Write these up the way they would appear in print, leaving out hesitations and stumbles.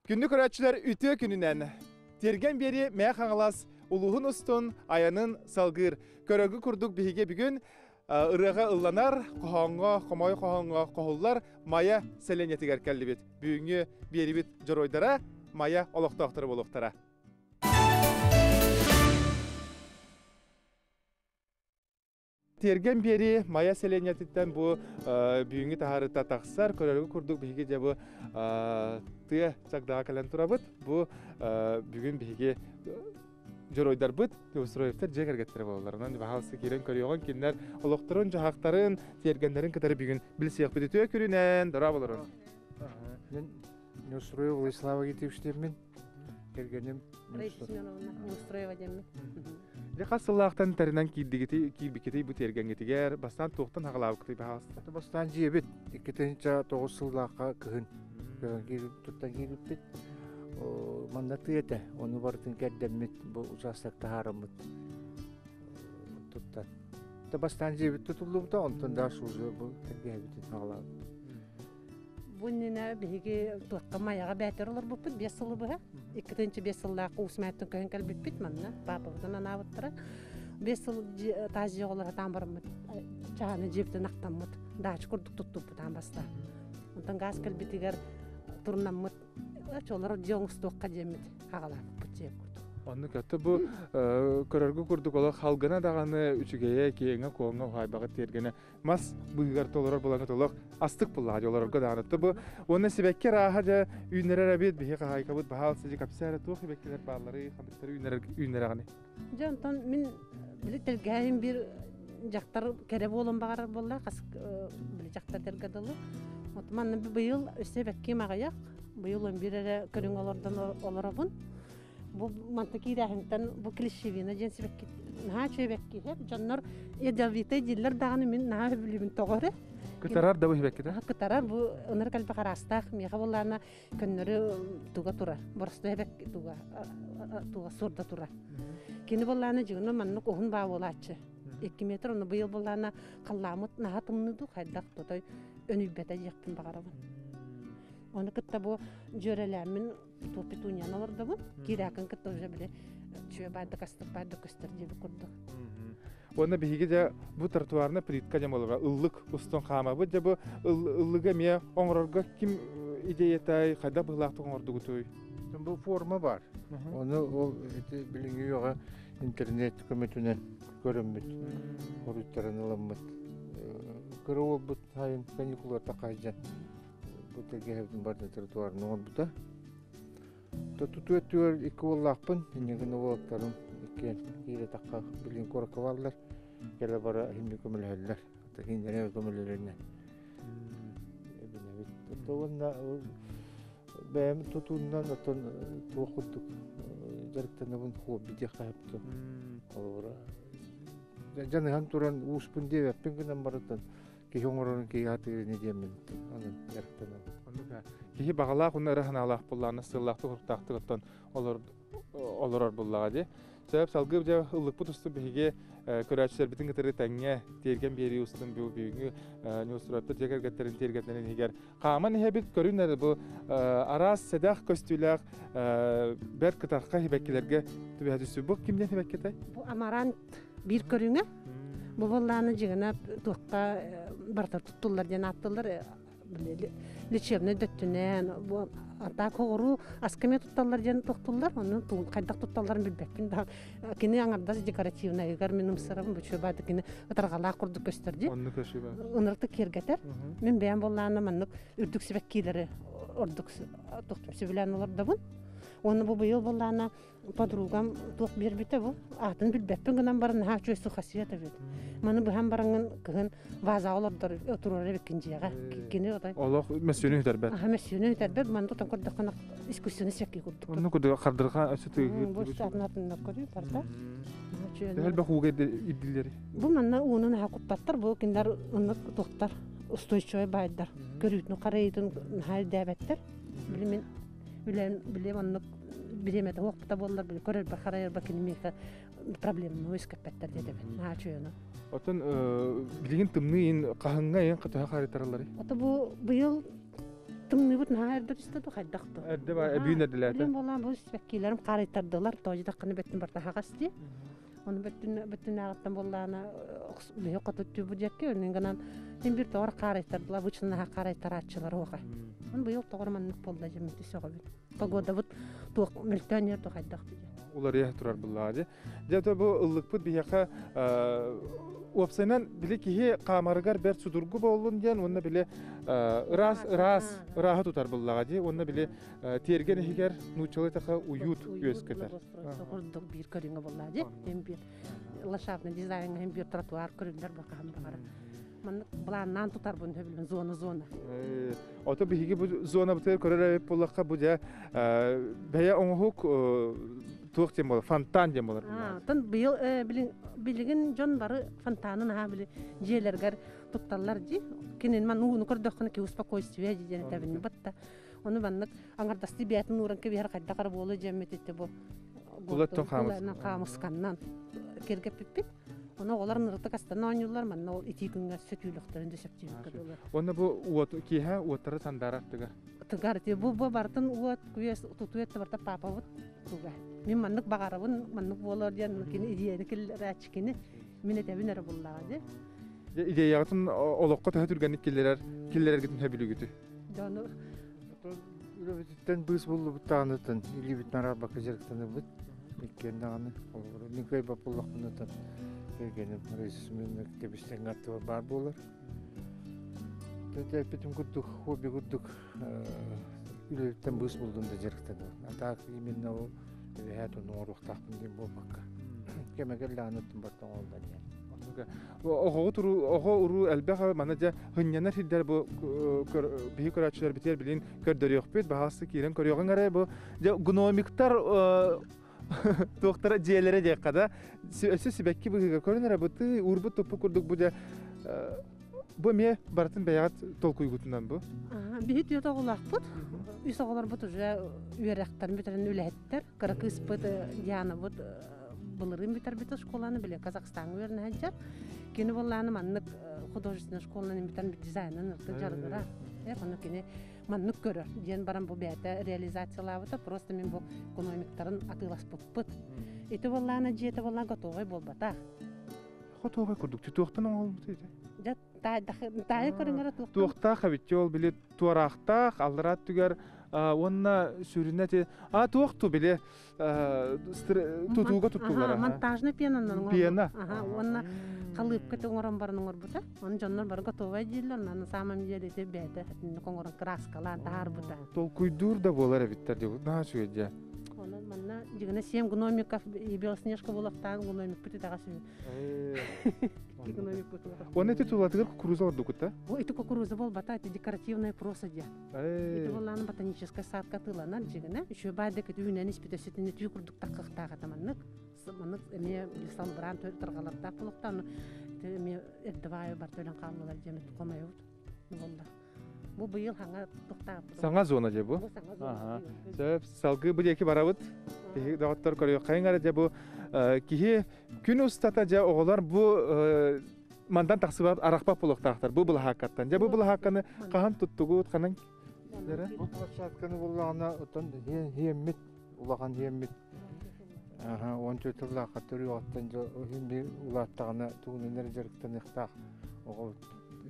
Günlük öğretçiler ütü gününden. Tergen beri meğ kangalas uluğun ustun ayanın salgır. Körögü kurduk bihige bugün ırığa ıllanar, kohonga, komoy kohonga kohullar maya seleniyeti gerkelli bit. Büyüngü beri bit joroydara maya oloqtaqtırı boluqtara. Tergen beri maya seleniyetinden bu büyüngü taharıta taqsar, körögü kurduk bihige de bu tıya çakdağa kalen turabıt. Bu bugün bihige joroydar bıt, usroyefter jeger getirip olarlarından bahalsı kiren körüyoğun kinler oloqtırın, jahaqtарын, tergenlerin kıtarı bugün bilsiyaq bidi tüye körünen, dara bolorun. Ben Usroyev Владислава Гитевичтемин келгеним. Раиса Семеновна Устроева демек. Леqa sılaqtan tarinan kirbiketi bu tergengetiger bastan toqtan haqalabıqtı bahalsı. Бастан жебет 2009 жыллакка кыгын. Туттан кириппит. Мандаты эте. Оны бартын кәддеммит бу участокта харамыт. Туттан. Та бастан жебет тутулубда онтон да шузы бу тергебит хaqalab. Bununla bihi tuqqamayaga bäter olur bu 5 yılı bu. 2-nji 5 yılda usmatın köyün kelbip bitmanna. Babamdan anawıttıra. 5 yıl tajı olur hatan barmıt. Jahany jepte naqtanmıt. Daç kurduk tuttup tan basta. Ondan gaz kelbitiger turnamıt. Çolar joňstukka jemit haqalap butjep kurduk. Onu kötü bu körörgü kurduk ola halgana dağını üçügeye kiyenge koğunga haybağı tergene mas bıygar toloror bulanı tolok astık bullağı yolororga dağınıttı bu. Onu sibekke rahaca ünlere rabit bihi qahaykabut bahal sizi kapsara tuğ hibekkiler bağları xandıkları ünlere gani. Jonton min bilir gayim bir jaktar kere bolon bağarar bolla qasık bilir jaktar tergadalı. Otmanın bir bıyıl ösebekke mağayak. Bıyıl 11'e körün olordan olorabun. Bu mantaki dahinten bu klişevine jensibekki naha çöbekki hep jonlar edavite jiller dağını min naha bilimin toğore. Kıtarar da bu hibekki de? Kıtarar bu onlar kalbi qarastaq miha bollarına könnörü tuga turar. Borstu hebek tuga surda turar. Kini bollarına jigno mannu kohun ba bolaçı. 2 metr onu bu yıl bollarına qallamut naha tımnıdı haydaq totoy önübete jekpin bağaraban. Onu kıtta bu jörelemin topitunyan olurdu bu. Kirakın kıtta uca bile çöğe bayda kastık bayda köster cebi kurduk. Onda bihige de bu trotuarına plitka jam olurga ıllık uston qama bu de bu ıllıga miye oňororga kim ideyetay qayda bıhlaqtı oňordu gutoy. Bu forma var. Onu o bilingi yoga internet kömetünen görünmüt. Horutların alanmıt. Kırıvı bu hayın kanikular takaycan. Bu tergehevdin barda trotuarın oňordu. Tutu etüyor iki ollaqpın, inegin oğlaklarım iken kire takka bilin korkavallar, kele bara himmi kömülheller, hindene kömülhelerine. Tutuğunda benim tutuğundan oton tuğukuduk, jarıktan abun hobi diye kayıptı. Janıhan turan uspun diye yapın günden baratan, ki hoңorun ki hatırını diyemin, onun jarıktan abun. Kihi bağla kunna rahanalaq bullağına sığlaqtı hurtaqtıqtan oloror bullağa de. Sebep salgı ja ıllık bu tustu bihige körәçler bitin gıtırı tenge tergen beri ustun bu büyüngü newsrapta jeger getirin tergetlerin higer. Qaman hebit körünler bu aras sedaq köstülaq ber kıtaqqa hibekkilerge tübehadüsü bu kimden hibekketay? Bu amarant bir körüne. Bu bollarını jigana tuqqa bartar tuttular jana attılar. Лечебный дөттүнен бу ата когору аскаме тутталлар жан токтуллар onu кайдак тутталларын билбеппин да кини аңардас декоративный эгер менин сырым бучу бады кини ытаргала курду көстөрдү Onu köşübe. ынырты кергетер мен бәян болланы маннык үрдүк себеккилери ордук токтумсу билен олорда бун onu bu быйыл болланы подругам ток бербите бу атын билбеппин гынан барын ха чөсү хасията бет маны бу хам бараңын кыгын ваза олордор отурар бекинжега кини отай Олох месьеөнү тербет. Aha mesjünü terber man tutan kurdakana diskusyonu şekli kurduk. Onu kudu qardırqa ösütü. Bu saatlatında koruyor parta. Hel bahuga idilleri. Bu manna onun ha kuttatlar bu kinler ınık doktor устойчивый bayдар. Görüytünü qaraytın hal dəbətlər. Bilimin bilem anlık bilemede wagtda bollar bil görür baxarayır bakınmeka problemni öz kapatlar dedi ben. Ha çöynü. Otan bilgin tımnı in qahınga in qataha xaritaralary. Ata bu yıl Тыңны бут нахарда истеду хайдакты. Эрде бар бүйнө диләте. Билем болан бу спеккилерим карайтардылар, тожда кыны беттин барта хагасти. Оны беттин агаттан боллана бе катып бу жакке өнүнгәнән тем бир тор карайтардылар, бу чынна карайтарачылар ога. Мен быел тогырманлык болду жемти сога бит. Погода бут тук мелтөнер ту хайдакты. Улар я турар буллады. Жата бу ыллык бу бияка Опсайнан биле кихи камаргар бер судургу болун ден, онна биле раха тутар буллага ди, онна биле терген хигер нучалы така уют өскетер. Гордук бир көрүнгө боллады. Эм бир ландшафтный дизайн, эм бир тротуар көрүлөр бакам бар. Мен планнан тутар бун хөбүлүн зона. Ото биги бу зона бутер көрөр боллакка бу да бая оңхук тук тем бол, фонтан тем болар. Тон быйыл билигин жон бары фонтанын ха били жээлергер тутталлар ди. Кенен мен уну көрдөккөн ки успокойствие диден табын батта. Оны баннык аңардасты биятын уран ке бер кайдакар болу жемметте бу. Булаттан камысканнан кергеп пиппит. Оны олар нырыкты кастан ойнулар, мен ол 2 күнгө сөкүйлүктөрүн дөсөптүк кылдылар. Оны бу уот киха уоттары сандараттыга. Тыгар ти бу бартын уот күес тутуетте барта папа вот туга. Мен маннык багарабын, маннык болор диян кини идеяны килрачкини мен этебинер буллады. Идеягатын олокко төтүргәнник киллерер гитин хөбүлүгүтү. Жону Үлөбүттен быз болду буттаанытын, или бит нараба кыжырыктаны бут. Меккенде аны, олор никой бапуллакынытын. Кергеним ресмен кебистен аты бар болар. Тете битим гудук, хобби гудук. Үлөбүттен быз болдун да жырыктаны. Ата именно о хәтү норуктакын дем болмакка. Кемегел ланытын бартан олдан я. Ого уру элбега манажа хыннянар хиддер бу бии көрөчүлөр битер билин көрдөрөк бит баасы кирен көрөгөн аре бу гномиктар доктора жээлере жаккада өсө сибекки буга көрөнөр бути урбу топу курдук бу бу ме бартын баягат толкуйгутунан бу бит ятоголакпыт үсоголор бут уже үйрактар битерен үлеттер кыркыс бут яна бут Булырым битер бит школаны биле Казахстан өрнө хаҗар. Кини болланы маннык художественный школаны битен дизайнын жаргыра. Аны кини маннык көрөр. Ден барам бу бәтә реализациялабыта просто мен бу экономиктарын атылас бут. Эти болланы жете болланы готовый болбата. Готовый курдук токтон алып Жат тай көрүнгөр токтон. Токта хабитчол биле туаракта алрат түгөр онна сүрүнәте токту биле тутууга туттулар. Монтажный пенанын. Пена. Онна калып кете оңорон барыныңор бута. Оны жоннор бар готовый дилер, аны самам жерде бәдә коңорон краскалар тар бута. Толкуйдур да болар биттер деп. Начы же. Оны манна жигне 7 гномиков и белоснежка булактан гномик бите тагасы. Оны титулатыгыр кукуруза ордукута. О, это кукуруза болбата, это декоративная просадья. Это была ботаническая садка тылана жигне. Еще бадек үйнен испитесетине түйкурдук таккыктага таманнык. Сымынык эме лисал бран төртөргаларда булактан эме эдвай бартөлөн калмалар жемет комайбыт. Болда. Бу быйыл хаңа токтап. Саңа зона же бу. Сөп салгы бу эки барабыт. Доктор көрөй кайыңара же бу кихи күн устата же оголар бу мандан таксыбап аракпап булактактар. Бу хаккаттан. Же бу хакканы кахан туттугут канан. Бу сатканы буллагана отон хеммит улаган хеммит. Он төтөлла катыры оттан же хемби улаттагына тугуннер жерктен ыктак. Ого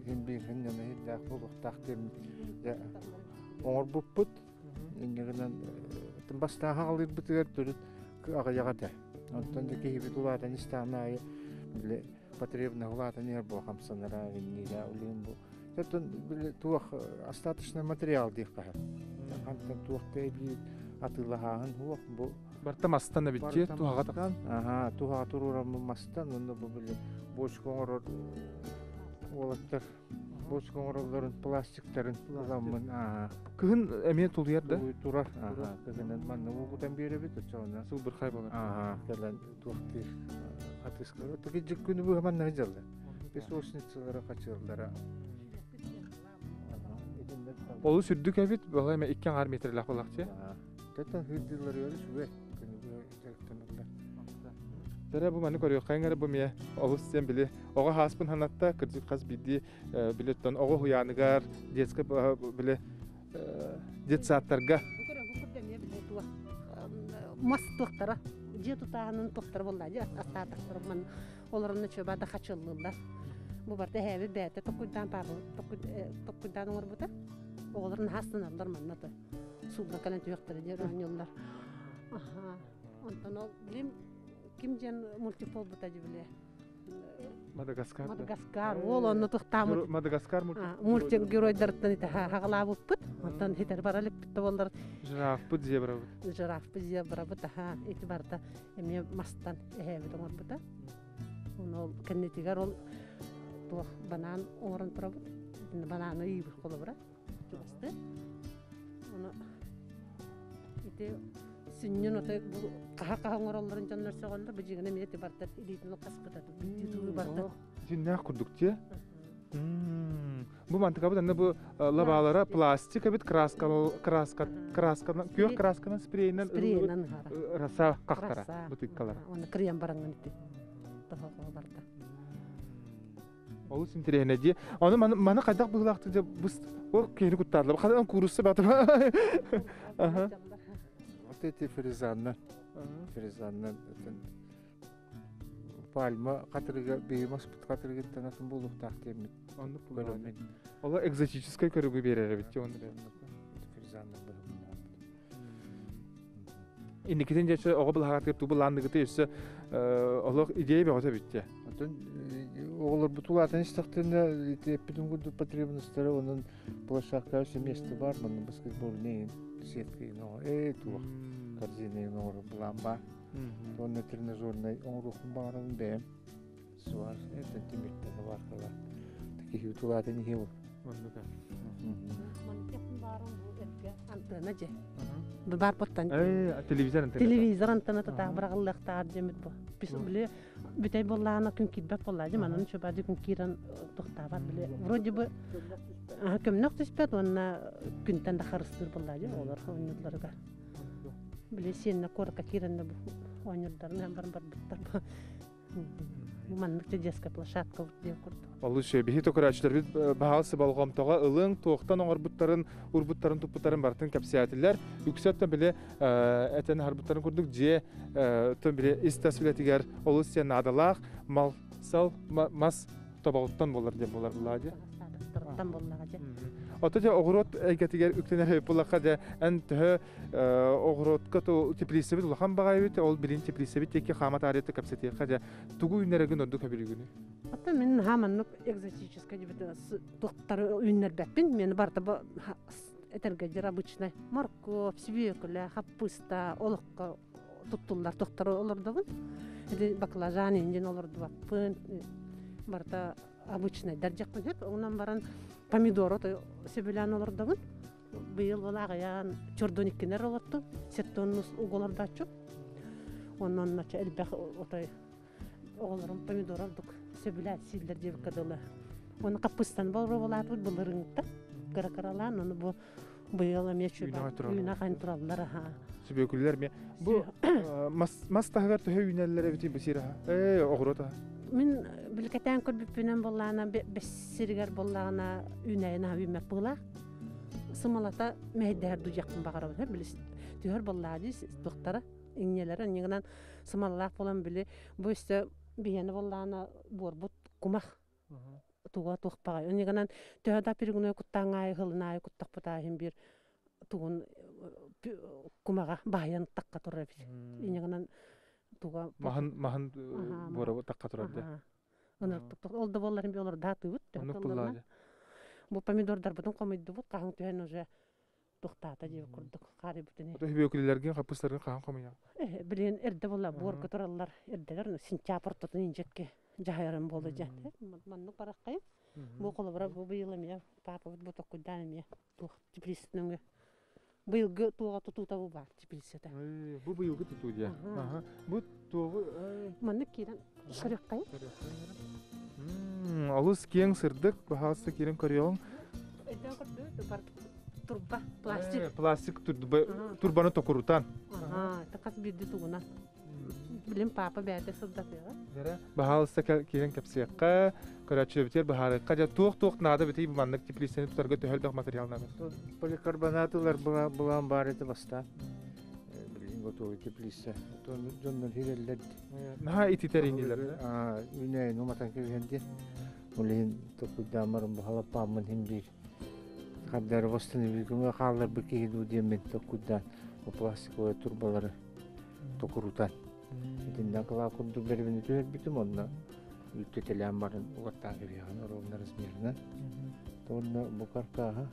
хемби хеннеме дак булактак дем. Оңор буппут. Ингенен бастаа халыр битер төрүт агаяга. Онтон да кеби тулардан истамай биле потребна улата не бо хамсанара виннида улим бу. Это тух остаточный материал дихка. Антон тух кеби атылахан хуак бу барта мастана битте туага такан. Туга турурам мастан онда бу биле бош коңор олаттар бош коңорлорун пластиктарын кыламын. Кын эме тулуяр да. Турар. Кыгынан манны угудан беребит очона. Сул бир хай болар. Келен тухти атыскара. Таки жиккүнү бу манна жалды. Песочницалара качырлара. Олу сүрдүк эбит бала эме 2 метр лак балакчы. Тата хиддилер өрү сүбе. Күнү жактанылар. Тара бу маны көрөй кайыңара бу ме олус сен биле. Ога хаспын ханатта кырдык каз бидди билеттен ого хуяныгар детске биле детсаттарга. Мас тоқтара, же тұтағының тоқтары болды, же астатықтар мен оларымны чөбада қачылылар. Бұл барда әбі бәті тоқуйдан бары, тоқуйдан оңыр бұда. Оларын хастынардар маннаты. Суылдан кәлін түйіқтары дер өңелдер. Онтан ол білем, кім жен мультипол бұда же біле? Мадагаскар. Мадагаскар, ол оны тоқтамы. Мадагаскар мультик геройдардын хағыла бұп бұд. Онтан хетер баралып бітті олар. Жираф бұд, зебра бұд. Жираф бұд, зебра бұд. Эти барда әме мастан әйбіді оңыр бұда. Оны кәннетігер ол банан оңырын тұра бұд. Бананы үйбі қолы бұра. Жұбасты. Оны эти сүннен отай қаға оңыр оларын жаннар соғалар. Бұл жегіне меті барда елейтін ол қас бұдады. Бүтті тұғы барда. Сүннәқ күрдік те? Бұл мантыға бұд, бұл лабалара пластика бит күйек красканан спрейнен раса қақтара бұтыққалар. Оны крем бараңын еті. Тұғығы барда. Олы сімтірейіне де. Оны маны қайдақ бұғылақты де ол кейіні күттарлы. Қадан күрісі баты ба? Вот эти фрезаннан. Пальма қатырыға беймас бұт қатырыға танатын болуқ тақтемін. Оны бұлғанмен. Ола экзотическай көрігі берері бітте оны бәрін. Фрезаннан бұрымын. Инекеден жәші оға бұл хағат кепті бұл андығыты өсі олық идея бәғыта бітте. Олар бұтулатын істіқтіні еппідің күрді потребностары оның болашаққа өсі месті бар. Мұның баскетболнейін, сеткейін оға. Туық корзинейін оғы бұлан ба. Onun trенажерной оңрухын бағырын бәйім. Суар, темірттені бар қала. Таки хивтулатын хиву. Манкетін барын бұл әтке антына же. Бұл бар бұттан. Телевизор антына. Телевизор антына татағы бір ғылықтар жемет бұл. Біз біле бүтәй болағына күн кетбәк болла же. Манын шөбәді күн керін тұқта бар біле. Вроде бұл көмнақ түспәд, онына күнтен де қарыстыр болла же. Олар ойныларға. Біле сеніне қорыққа керінді бұл ойнырдарын әм бар бұттар. Манныкты детская площадка деп құрды. Олы шөбехи токырачылар бит бағалысы балғамтаға ылың тоқтан оңыр бұттарын, ұрбұттарын, тұппұттарын бартын кәпсиятілер. Үксеттен біле әтен харбұттарын көрдік же төн біле истас білетігер олы сен адалақ, мас табағыттан болар деп болар бұлады. Тұрттан болаға же. Ота же оғырот әйгетігер үктенер бұлаққа же ән түхі оғыротқа теплесі біт ұлақан бағай біт, ол бірін теплесі біт, теке қамат ареті кәпсетеққа же түгі үйнерігін онды көбірі күні. Ота мен хаманнық экзотическа жібіті тұқтары үйнер бәппін, мені барда әтәрге жыр обычный морковь, свекуля, хаппыста, олыққа тұттылар тұқтары олардығын. Баклажан енжен оларды баппын, барда обычный дәржақпын хеп, онан баран помидор себелян олардығын. Быйыл олағаян чордониккенер олатты, сеттоннус уголарда чу. Онан нача әлбәқ отай оғыларым помидор алдық, себелян силдер жебі кадылы. Оны қаппыстан болыр олады бұлырыңды, қара-қаралан, оны бұл быйыл әме чөбі үйіна қайын тұралылар. Сөбекілер ме? Бұл мастағығар түхе үйнәлілер әбіті бұсир оғырота? Мен білкетен көрбіппенен болағына, бәссірігер болағына үйнәйіна үймәк болақ. Сымалата мәйдәр дұжақпын бағара болар, біліс түйір болағы доқтары, еңнелері, негінен сымалақ болан білі, бұл өсті бейені болағына борбұт құмақ туға туқпаға. Негінен түйірда перігін өкіттан ай, ғылын ай, күттақ бұтағын бір туғын құмаға байын таққа тұрар біз. Негінен туға... Мағын борабы таққа тұрар де. Олды боларын бі олар даты өт. Бұл помидордар бұдың қомайды бұд, қағын түйен уже тұқтата жеп күрдік, қари бұтыне. Ота хөбекілерген, қапыстарген қағын қомайды? Білген әрді болла, борғы тұралар, әрділер, сентябр тұтын инжекке жайырын болды жән. Манның бараққайын, бұл қолы бұра бұл бұйылым я, папа бұд бұтық күдәнім я, тұқ тепілісінің. Бұйылғы туға тұтута бұл бар, тепілісеті. Бұл бұйылғы тұту де? Бұл туғы... Манның керен шырыққайын. Алыс кең сырдық, бағасы керен көріяғын? Әйтен көрді, бар турба, пластик. Пластик турбаны тоқырутан? Тақас бірді туғына. Билим папа бәді сылдатыға. Дәрә баһалыста кирен кепсиякка көрәчебетер баһарыкка жа тук нада бити бу маннык теплисене тутарга төһөлдөх материалнар. Поликарбонатылар булан бар эти баста. Билин готовый теплисе. Жоннор хиреллер. Наха ититериңилер. Үне нуматан келгенде. Улин токудамарым бахала памын химбир. Каддар востаны билгеме халлар бекеду демен токудан. O пластиковые турбалары токурутан. Итиннен кыла курду бербини түйер битим онна. Үттетелен барын угаттан кебиян ровно размерна. Тонна букаркаха.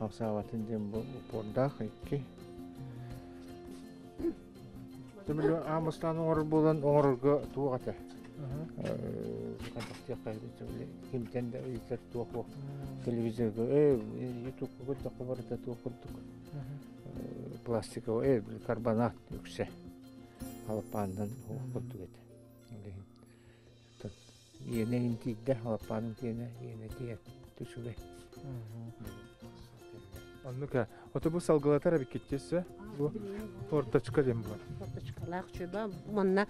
Авсаватын дем бу пордах икки. Тэмле амыстан оңор болан оңорго тугата. Кантактия кайры тэмле кимтен да үйтер тугу. Телевизорго YouTube-га токубарда тугурдук. Пластиковый карбонат yüksek. Halapandan kurtuk eti. Yine intikde halapanın yine diye düşüre. Anlıka. Otobüs salgılatara bir kitçesi. Bu portaçka dem var. Portaçkalar çöba. Manna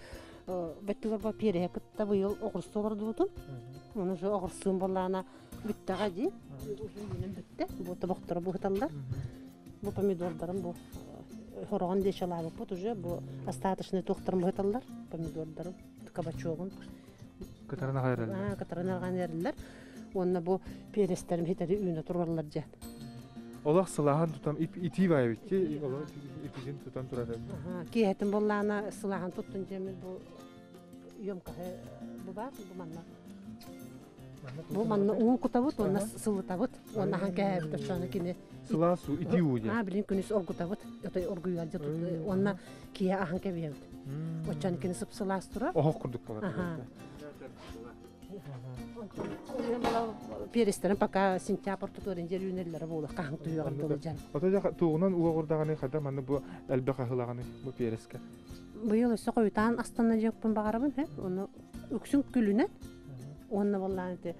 bettiler bu pire kıtta bu yıl okursu olurdu butun. Onu şu okursun bolana bittaga di. Uzun bitti. Bu tabaklara bu hıtallar. Bu pomidorlarım bu. Хорогон дешалабы бут уже бу остаточный тохтарым быталлар помидордарын кабачогун Катарына кайралар. Катарына кайралар. Онна бу перестерим хитери үйнө тургалар же. Олак сылахан тутам ити бай битти. Олак итижин тутам турады. Киетин боллана сылахан туттун жеме бу ёмка бу бар бу манна. Бу манна уу кутабут, онна сылытабут. Онна ханка битошаны кине. Sıla su iti uğuca. Bilin күнүс оргутабыт. Өтөй оргуй алжа tuttu. Онна кие аханка бебит. Очан кини сып сыластыра. Охок курдук болот. Мен бала перестерин пока сентябрь тутурен жер үнеллери болду. Каң туйган болжан. Отожа тугунан уга курдаганы када маны бу элбека хылаганы бу переске. Быйыл эсе койтан астана жекпин багарабын, оны өксүн күлүнө. Онна болланты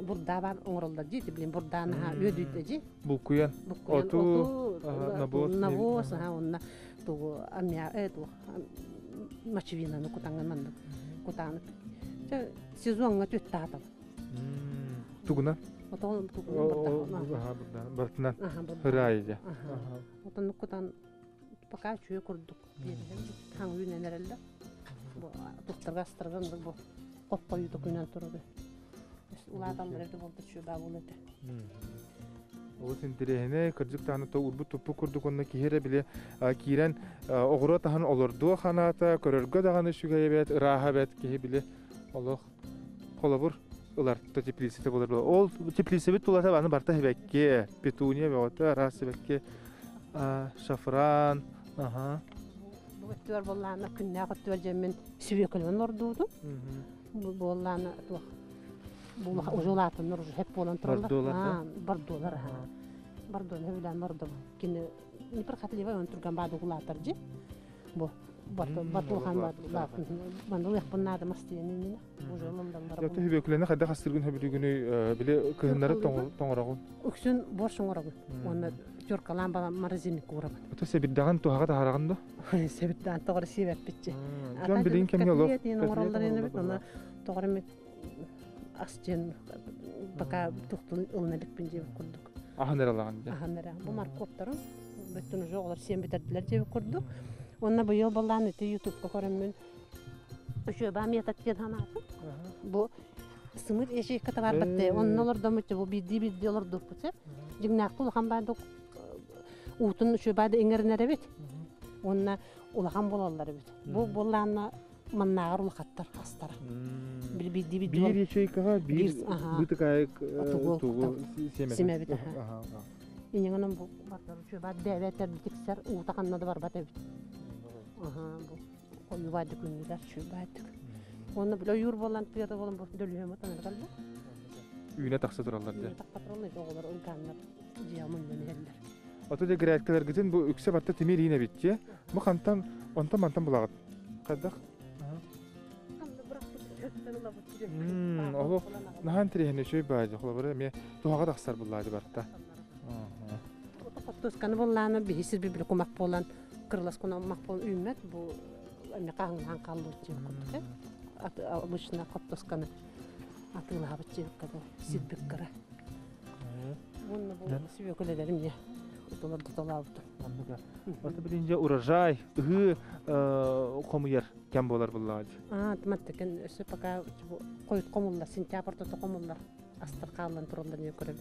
Burada var oğrulda ciddi bilin buradan ha ödüydü. Bu kuyan. Otu nabos. Nabos ha onna tu amya etu maçvina no kutangan manda kutan. Sezonga tüttata. Tuguna. Oton tuguna. Bartnan. Hırayıca. Oton kutan paka çüye kurduk. Hangi yünenerelde. Bu doktorgastırgan bu koppa yutuk yünen turdu. Ulardan biri oldu şurada buldu. O sindirehine kırcık tane to urbu topu kurduk onunla kihere bile kiren oğru tahan olurdu kanata körörgö dağını şugaya bet rahabet kihe bile Allah kolabur ular to tiplisite bulur. Ol tiplisite bit tulata bana barta hebekke petuniya ve ota rasibeke şafran Bu tür bollana künne qatıyor jemin sübekölün ordudu. Bu bollana to bu ujulatın nur hep bolan turlar. $1. $1 bilen mardı. Kini ni bir xatli var turgan badu ulatarcı. Bu batulhan var. Mandu yapınnadı mastiyeni. Ujulundan var. Ya tübekülene kadar hastırgın hebirgünü bile kıhınları toңорагын. Öksün borçun oragın. Onu Türkalan bana marazinik uğradı. Ota sebiddagan tuhaga da haraganda. Sebiddan toğrı sebep bitçi. Can bilin kim yolu. Oralarını bit ona toğrı mit asçın baka tuhtun ılnalık bince kurduk. Ahaneralan. Ahanera. Bu markoptarım. Bütün joğlar sen bitirdiler diye kurduk. Onunla bu yol ballan eti YouTube'da koyayım. Şu ben yatatçı hanatı. Bu sımır eşek kata var bitti. Onun olur da mı bu bildi olur da bu. Jignaqul hambarda utun şu bada ingernere bit. Onunla ulağan bolallar bit. Bu bollanna mannar ulaqattar hastara. Bildi Bir yeşeykaga bir bıtıkay tuğu seme bit. İnanın bu baklar şu bada deveter bitikser utaqanna da var bada bit. Bu koyu vadı günler şu bada. Onu böyle yur bolan piyada bolan bu dölüme tanır kaldı. Üyüne taksa durarlar diye. Takpatronlar oğullar ılganlar diyamın yönelirler. Otoda greatkalar gidin bu ökse batta temir yine bitti. Bu kantan ontan bulağıt. Kaddak. Oğlu nahan tirehine şöy bağcı. Oğlu böyle me tuhaga taksar bulaydı batta. Otoskanı bolanı bir hisir bir kumak bolan kırılas kunamak bolan ümmet bu мекаңнан каллычы курдук. Обычно коттосканы атылабычы када сидбеккара. Bunu bu sebeklerim ya. Utolar tutalabdı. Anladım. Orta birinci urajay, ıhı komuyar kem bolar bulladı. Tamattaken sepaka koyut komullar, sentyabrda komullar. Astır kallan turullarını görüp.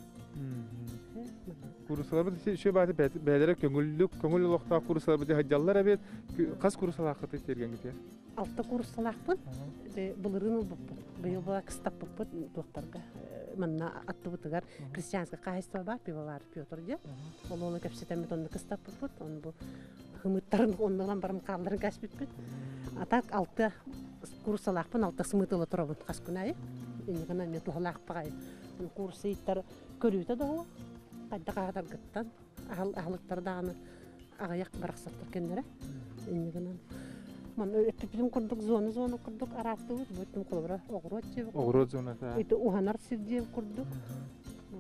Kurusalar bu şey bazı beylere köngüllükte kurusalar bu hacjallar evet kas kurusalar hakikaten tergen gidiyor. Altta kurusalakpın. Bulurunu bu. Быйыл бала кыстап буппут доктарга манна аттыбытыгар христианска кайства бар пивовар Петр де ол кепсетеме тонны кыстап буппут он бу хымыттарын оннан барым калдырын каспитпит атак алты курсалакпын алты сымытылы турабын каскунай инегана мен тухалак пагай курсы иттер көрүтө доо кайда кадар гыттан ахлыктардагы агаяк бараксаттыр кендере инегана Man öpüpüm kurduk, zonu kurduk, arattığımız bütün kulübüre oğrut cevap. Oğrut zonata. İşte uhanar sizce kurduk.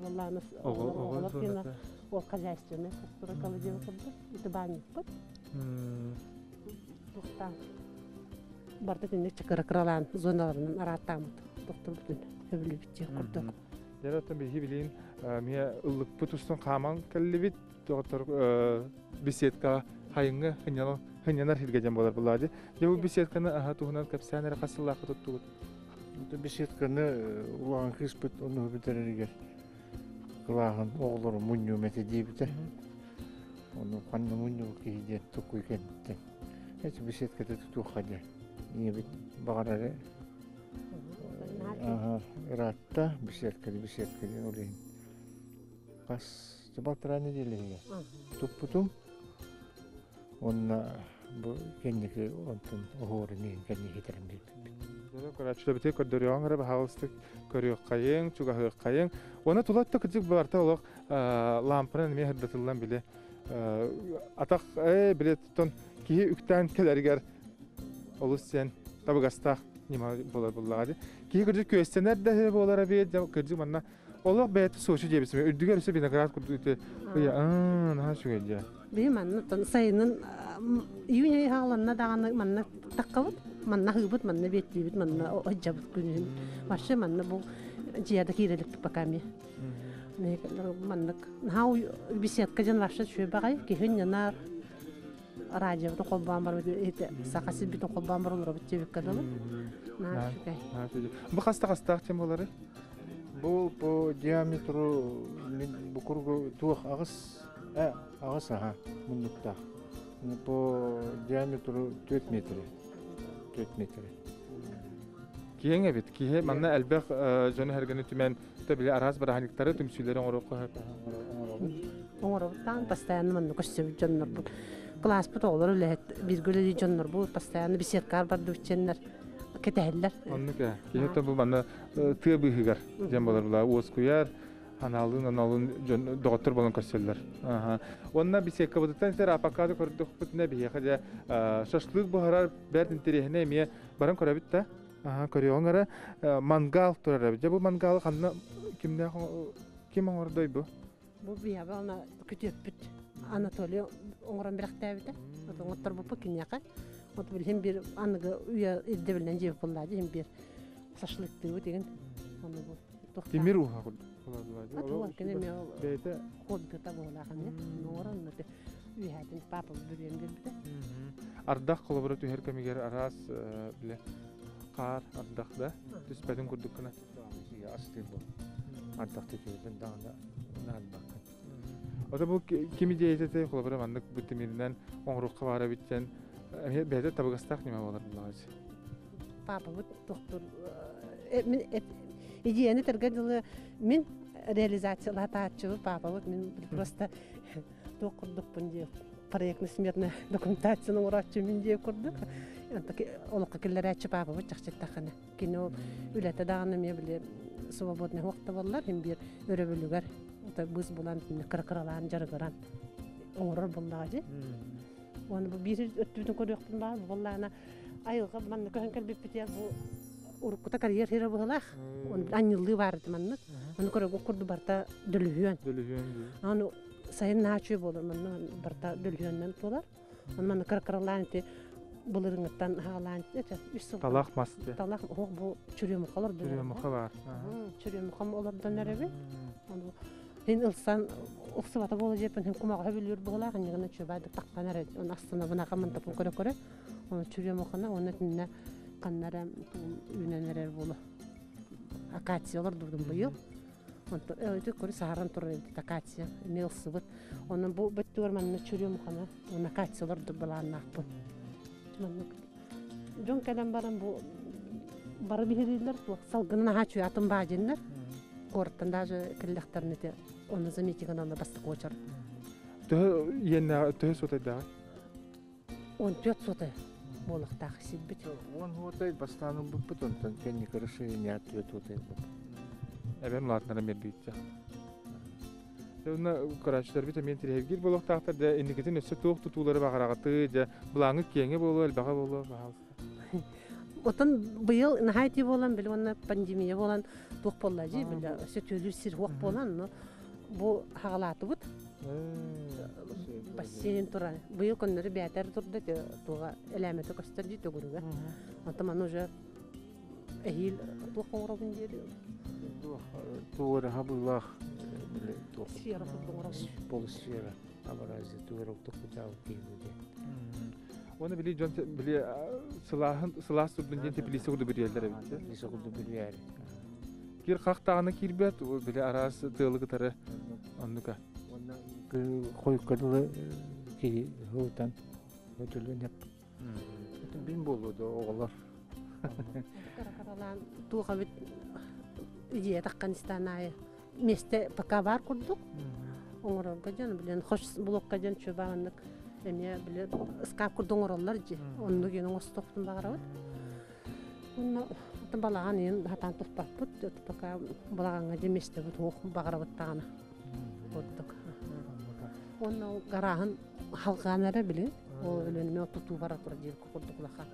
Vallahi nasıl oğrut zonata. O хозяйственный, который колодец kurduk. İşte banyo yapıp. Doktan. Bardak inne çıkara kıralan zonalarının arattığımız. Doktor bütün öbülü bitecek kurduk. Yaratan bir hibilin, miye ıllık putustan kaman kellivit doktor bisetka hayıngı hınyanar hilgecen bolar bulladı. Ya bu bisetkаны aha tuhunan kapsanere kasıllakı tuttuğu. Bu bisetkаны ulan kıspıt onu bitirirger. Kılağın oğulları munyu mete deyibite. Onu kanlı munyu kihiden tukuy kentten. Hiç bisetkada tutuğu hadi. Niye bit bağırarı. Ratta bisetkada olayım. Kas çabattıranı değil. Tupputum. Onna bu kendiki ontun oğurunu kendi hiterim deyip. Şöyle bir tek görüyorsun, araba havastık görüyor kayın, çuga kayın. Ona tulat da küçük bir arta olarak lampanın mi hırdatılan bile. Atak bile tutun ki ükten keleriger olus sen tabi gasta nima bolar bulladı. Ki küçük köstener de bolara bir küçük manna. Olak beyt soğuşu cebisi mi? Ürdüger ise bir nakarat kurdu. Ya nah şu geldi. Benim anne sayının iyi halanına dağını manna takkalıp manna hıbıt manna betliyibit manna o hıcabıt günün. Başka manna bu ciyada kirelik bakami. Ne manna hav bir setka can başka şu bakay ki hınyanar aracı kolban var ete sakası bütün kolban var olur bitecek kadar. Nah şu kay. Bu hasta çemboları. Bu diametru bu kurgu tuğ ağız aha bunlukta. Bu diametru 4 metre. 4 metre. Kiyen evet ki manna elbek jonu her günü tümen tabi araz barahanikları tümsüleri onu koyar. Oğruktan pastayanı manna koşuyor canlar bu. Klas bu olur öyle bir gülü canlar bu pastayanı bir setkar bardı içenler. Keteheller. Onu ki tabi bu manna tığ bir hıgar cembolar bula uğuz kuyar. Analın doktor bolan köşeller. Onna bir sekka butan ser apakada korduk putne bir haja şaşlık bu harar berdin terihne miye baran korabit ta. Koruyorlar mangal turar. Bu mangal kanna kim orada bu? Bu bir abi ona kütüpüt Anatoliya onların bir aktivite. Onlar bu pakinyaka. O bilhim bir anıga üye edbilen cevap bulladı hem bir şaşlık diyor degen. Onu bu. Demir uha. Atwa kene mi bete kod beta bola kanne noran nete üyedin papa bürüyen bir. Ardak kolaboratör her kamiger aras bile qar ardakda tüsbedin kurduk kana. Asli bu. Ardak tekeden dağında nalbak. O da bu kimi diyete kolaboratör mandık bu temirinden onrukka vara bitten. Bete tabagastak nima bolar bular. Papa bu doktor идеяны тергедилы мен реализациялар таатчыбы папа вот мен просто токурдукпун деп проектный смертная документацияны урачы мен деп курдук антаки олукка келер ачы папа вот чакчыттаканы кино үлете даганы мен биле свободный вакытта боллар мен бир өрөбөлүгөр ата быз булан кыркыралан жаргыран оңрор болдагы оны бу бир өттүдүн көрөктүн бар боллана айылга ман көһөнкөр биппитер бу урукта карьер хера булах он аннылы барды манны аны көрөг окурду барта дөлүгөн аны сайын начы болор манны барта дөлүгөндөн толар аны маны кыркыралан те былырыңыттан хаалаан үс сыл Талах масты. талах ох бу чүрөмөхалар Чүрөмөхө бар. чүрөмөхам олордан эребе аны хин ылсан уксыбата боло жепен хин кумага хөбүлүр була гана чөбайды тактан эре он астына бына камантап көрө оны чүрөмөхана оны тинне каннара үненерер болу акациялар дурдум быйыл онто өйдө көрү сааран турар акация нелсыбыт оны бу бөттөр манна чүрөмөхана оны акациялар дубалаанакпын жон калам барам бу бары бихирилер салгынына хачу атым баажиннер горттан даже киллехтерне те оны заметиган аны бастык очар Тө сотайда. он пёт соты молохтах сиббит Он хотай бастаның бұппыт, онтан кәнне решение ответ хотай бұп. Эбен латнара мердитча. Жона карачтар бит мен тирегил болохтактар да индикетин өсө тоқ тутулары багарагаты же булаңы кеңе болу, элбага болу. отон быйыл нахайти болан бил онна пандемия болан тук боллажи бил сөтөлү сир хуак болан но бу хагалаты бут бассейн тура быйыл көндөрү бәтер турду туга элемети көстөрдү төгүрүгө антаман уже эхил тук оробун жери Тугары хабыллах сфера футболра полусфера абаразы тугары токутау кейбуде. Оны били жон били сылас турдун жен тепилиси курду бириелдер бит. Бисе курду билер. Кир кактаганы кирбет, били арас тылыгы тары оннука. Онда койкадылы ки хутан өтөлөнөп. Бин болду оголор. каракаралан туга бит идея такканистанай месте пока бар курдук оңоролго жан билен хош блокка жан чөбааннык эме биле скап курдуң ороллар же онну ген остоктун багарабыт онно балаган ен хатан туппаппыт пока балаганга же месте бут ох багарабыт тагана курдук онно гарахан халганара биле о өлөнүмө тутуу бара тура жер курдук лаха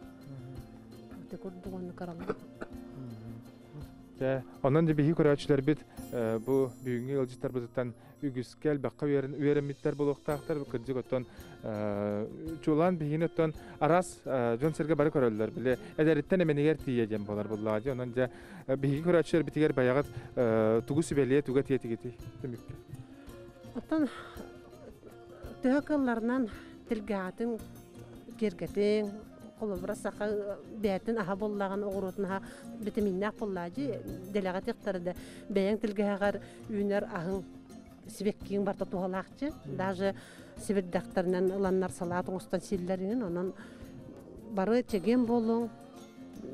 те курдук онно каралга Ondan da bihi көрәчләр бит бу бүгүнкү ылжыттар бутан үгүскел бакка үеремиттер болуктактар кырдык оттон чулан бигинеттен арас жон серге бары көрөллөр биле эдериттен эменигер тиежем болар буллажы онан да биhi көрәчләр битигер баягат тугу сибелие туга тиетигити демекке оттон төкөлләрнән тилгатын кергетен колобра саха бәтин аха боллаган огоротна витаминнак боллажы делегат яктарда бәяң тилгәгәр үнер ахын сибеккин барта тугалакчы даже сибет дактарынан ыланнар салат оңстан силләринен анан бары чеген болуң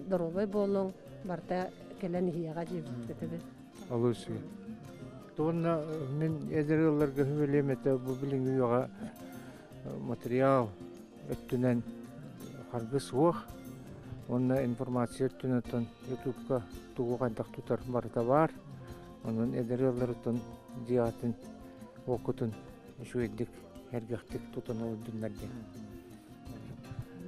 здоровый болуң барта келен хияга жиб тетебе алышы Тонна мен эдерелерге хөбелемете бу билин уяга материал өттүнен Харгыс уох, онна информация түнөтөн ютубка тугу кайдак тутар барыта бар. Онун эдерелерден диатын окутун шуйдик эргехтик тутан олдуннарга.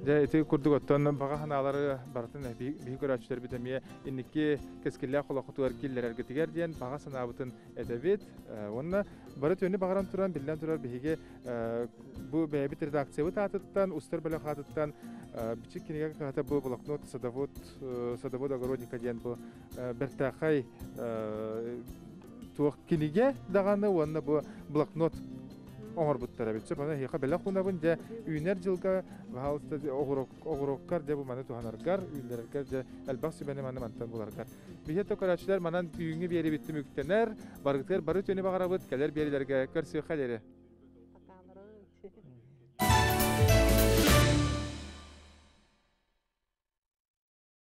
Дә эти курдук оттон бага ханалары бартын биһи көрәчләр бит әмие инники кескеллә холокутуар килләргә тигәр дигән бага санабытын әдәбит онна бары төне багаран туран биллән турар биһиге бу бәйбит редакция татыттан устар белә хатыттан бичик кинегә хата бу блокнот садовод огородника дигән бу бертахай туак кинегә даганы онна бу блокнот оңор буттара битсе бана хиха белә хунабын дә үйнәр җылга ваалста огороккар дә бу маны туханаргар үйләргә дә әлбәксә бәне маны мантан буларгар бихе токарачлар манан үйеңе бери битте мүктәнәр баргытыр бары төне багарабыт кәләр бериләргә көрсө хәләре